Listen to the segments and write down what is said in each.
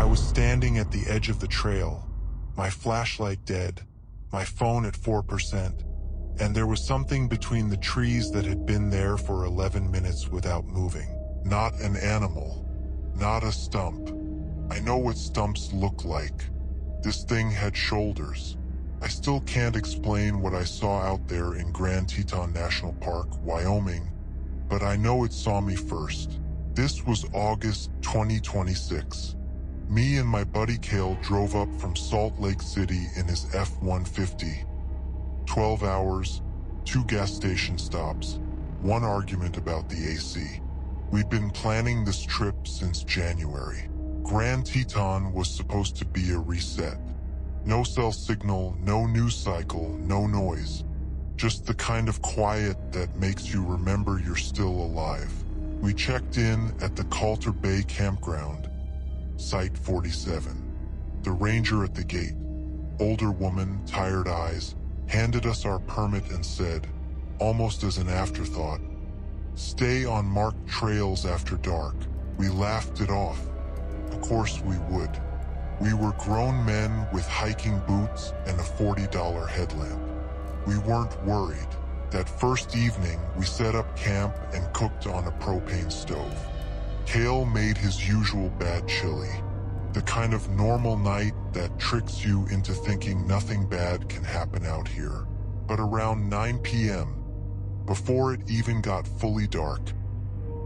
I was standing at the edge of the trail, my flashlight dead, my phone at 4%, and there was something between the trees that had been there for 11 minutes without moving. Not an animal, not a stump. I know what stumps look like. This thing had shoulders. I still can't explain what I saw out there in Grand Teton National Park, Wyoming, but I know it saw me first. This was August 2026. Me and my buddy Cale drove up from Salt Lake City in his F-150. 12 hours, 2 gas station stops, 1 argument about the AC. We'd been planning this trip since January. Grand Teton was supposed to be a reset. No cell signal, no news cycle, no noise. Just the kind of quiet that makes you remember you're still alive. We checked in at the Colter Bay campground, Site 47. The ranger at the gate, older woman, tired eyes, handed us our permit and said, almost as an afterthought, "Stay on marked trails after dark." We laughed it off. Of course we would. We were grown men with hiking boots and a $40 headlamp. We weren't worried. That first evening, we set up camp and cooked on a propane stove. Cale made his usual bad chili, the kind of normal night that tricks you into thinking nothing bad can happen out here. But around 9 p.m., before it even got fully dark,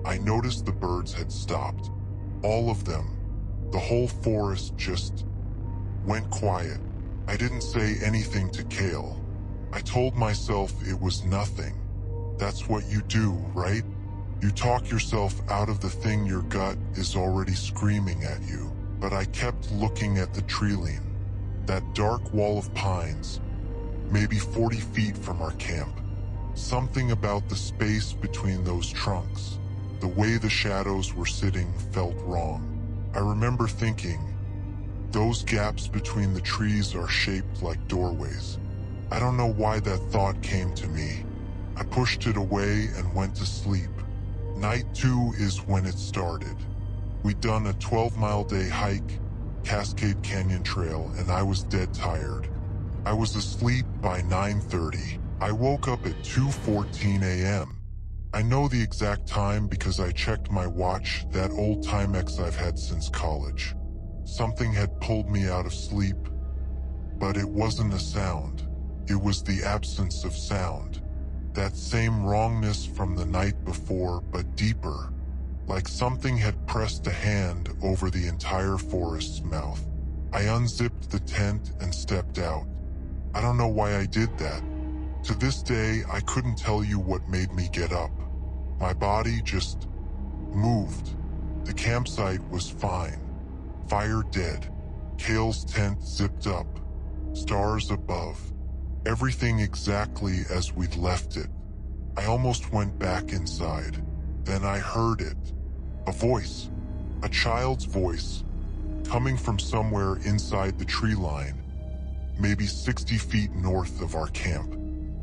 I noticed the birds had stopped. All of them. The whole forest just went quiet. I didn't say anything to Cale. I told myself it was nothing. That's what you do, right? You talk yourself out of the thing your gut is already screaming at you. But I kept looking at the tree-line, that dark wall of pines, maybe 40 feet from our camp. Something about the space between those trunks, the way the shadows were sitting, felt wrong. I remember thinking, those gaps between the trees are shaped like doorways. I don't know why that thought came to me. I pushed it away and went to sleep. Night 2 is when it started. We'd done a 12-mile day hike, Cascade Canyon Trail, and I was dead tired. I was asleep by 9:30. I woke up at 2:14 a.m. I know the exact time because I checked my watch, that old Timex I've had since college. Something had pulled me out of sleep, but it wasn't a sound. It was the absence of sound. That same wrongness from the night before, but deeper. Like something had pressed a hand over the entire forest's mouth. I unzipped the tent and stepped out. I don't know why I did that. To this day, I couldn't tell you what made me get up. My body just moved. The campsite was fine. Fire dead. Cale's tent zipped up. Stars above. Everything exactly as we'd left it. I almost went back inside. Then I heard it. A voice. A child's voice. Coming from somewhere inside the tree line. Maybe 60 feet north of our camp.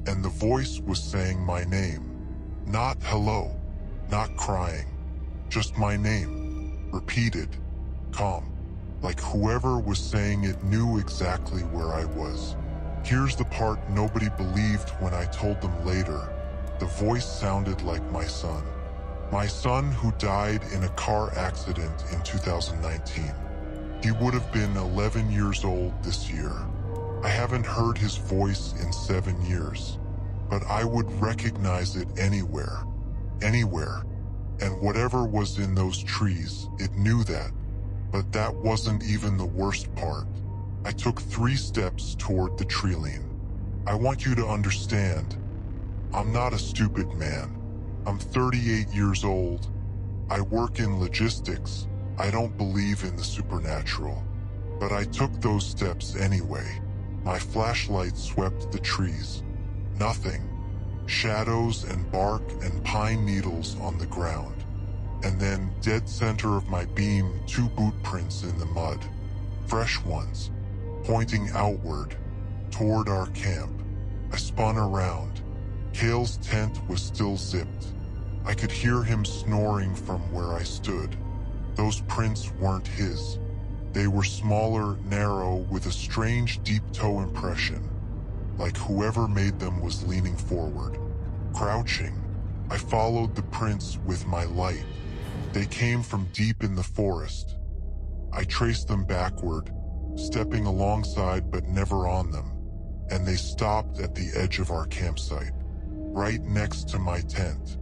And the voice was saying my name. Not hello. Not crying. Just my name. Repeated. Calm. Like whoever was saying it knew exactly where I was. Here's the part nobody believed when I told them later. The voice sounded like my son. My son who died in a car accident in 2019. He would have been 11 years old this year. I haven't heard his voice in 7 years, but I would recognize it anywhere. Anywhere. And whatever was in those trees, it knew that. But that wasn't even the worst part. I took 3 steps toward the tree line. I want you to understand, I'm not a stupid man. I'm 38 years old. I work in logistics. I don't believe in the supernatural. But I took those steps anyway. My flashlight swept the trees. Nothing. Shadows and bark and pine needles on the ground. And then, dead center of my beam, 2 boot prints in the mud. Fresh ones. Pointing outward, toward our camp. I spun around. Cale's tent was still zipped. I could hear him snoring from where I stood. Those prints weren't his. They were smaller, narrow, with a strange deep toe impression, like whoever made them was leaning forward. Crouching, I followed the prints with my light. They came from deep in the forest. I traced them backward, stepping alongside but never on them, and they stopped at the edge of our campsite, right next to my tent,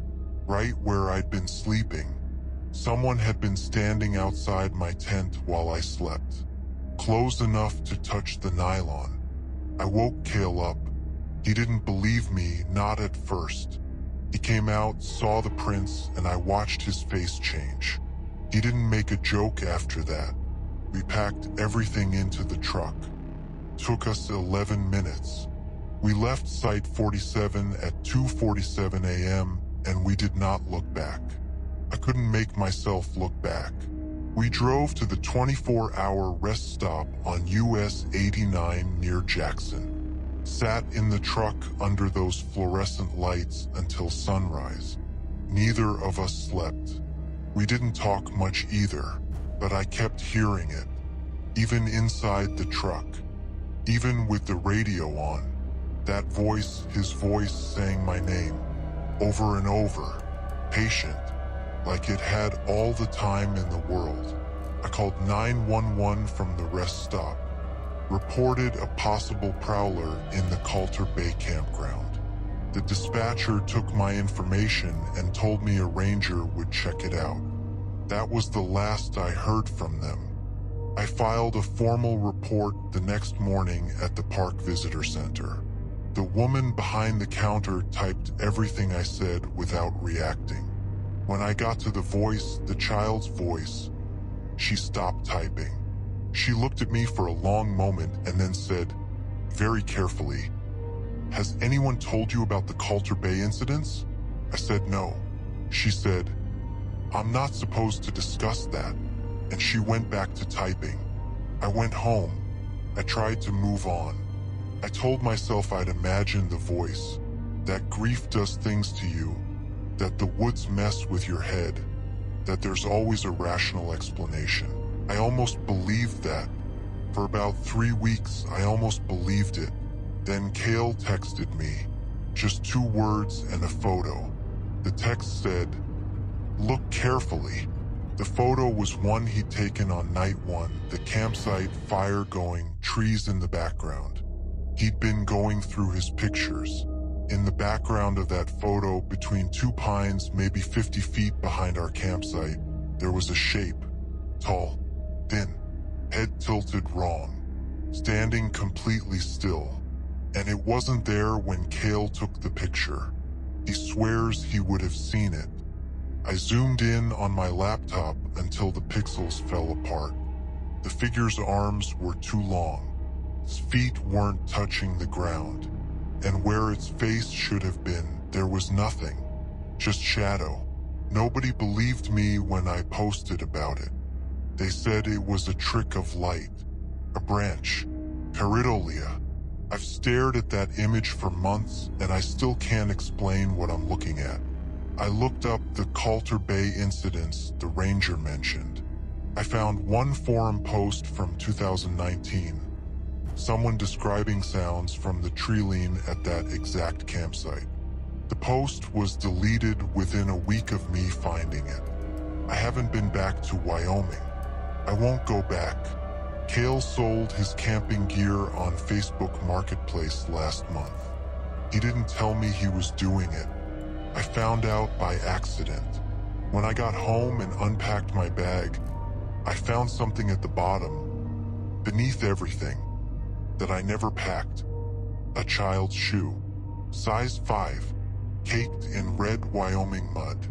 right where I'd been sleeping. Someone had been standing outside my tent while I slept, close enough to touch the nylon. I woke Cale up. He didn't believe me, not at first. He came out, saw the prints, and I watched his face change. He didn't make a joke after that. We packed everything into the truck. Took us 11 minutes. We left Site 47 at 2:47 a.m., and we did not look back. I couldn't make myself look back. We drove to the 24-hour rest stop on US 89 near Jackson. Sat in the truck under those fluorescent lights until sunrise. Neither of us slept. We didn't talk much either, but I kept hearing it, even inside the truck, even with the radio on. That voice, his voice saying my name, over and over, patient, like it had all the time in the world. I called 911 from the rest stop. Reported a possible prowler in the Colter Bay campground. The dispatcher took my information and told me a ranger would check it out. That was the last I heard from them. I filed a formal report the next morning at the park visitor center. The woman behind the counter typed everything I said without reacting. When I got to the voice, the child's voice, she stopped typing. She looked at me for a long moment and then said, very carefully, "Has anyone told you about the Colter Bay incidents?" I said no. She said, "I'm not supposed to discuss that," and she went back to typing. I went home. I tried to move on. I told myself I'd imagined the voice, that grief does things to you, that the woods mess with your head, that there's always a rational explanation. I almost believed that. For about 3 weeks, I almost believed it. Then Cale texted me, just 2 words and a photo. The text said, "Look carefully." The photo was one he'd taken on night 1, the campsite, fire going, trees in the background. He'd been going through his pictures. In the background of that photo, between 2 pines, maybe 50 feet behind our campsite, there was a shape, tall, thin, head tilted wrong, standing completely still. And it wasn't there when Cale took the picture. He swears he would have seen it. I zoomed in on my laptop until the pixels fell apart. The figure's arms were too long. Its feet weren't touching the ground. And where its face should have been, there was nothing. Just shadow. Nobody believed me when I posted about it. They said it was a trick of light. A branch. Pareidolia. I've stared at that image for months, and I still can't explain what I'm looking at. I looked up the Colter Bay incidents the ranger mentioned. I found one forum post from 2019. Someone describing sounds from the tree line at that exact campsite. The post was deleted within a week of me finding it. I haven't been back to Wyoming. I won't go back. Cale sold his camping gear on Facebook Marketplace last month. He didn't tell me he was doing it. I found out by accident. When I got home and unpacked my bag, I found something at the bottom, beneath everything, that I never packed. A child's shoe, size 5, caked in red Wyoming mud.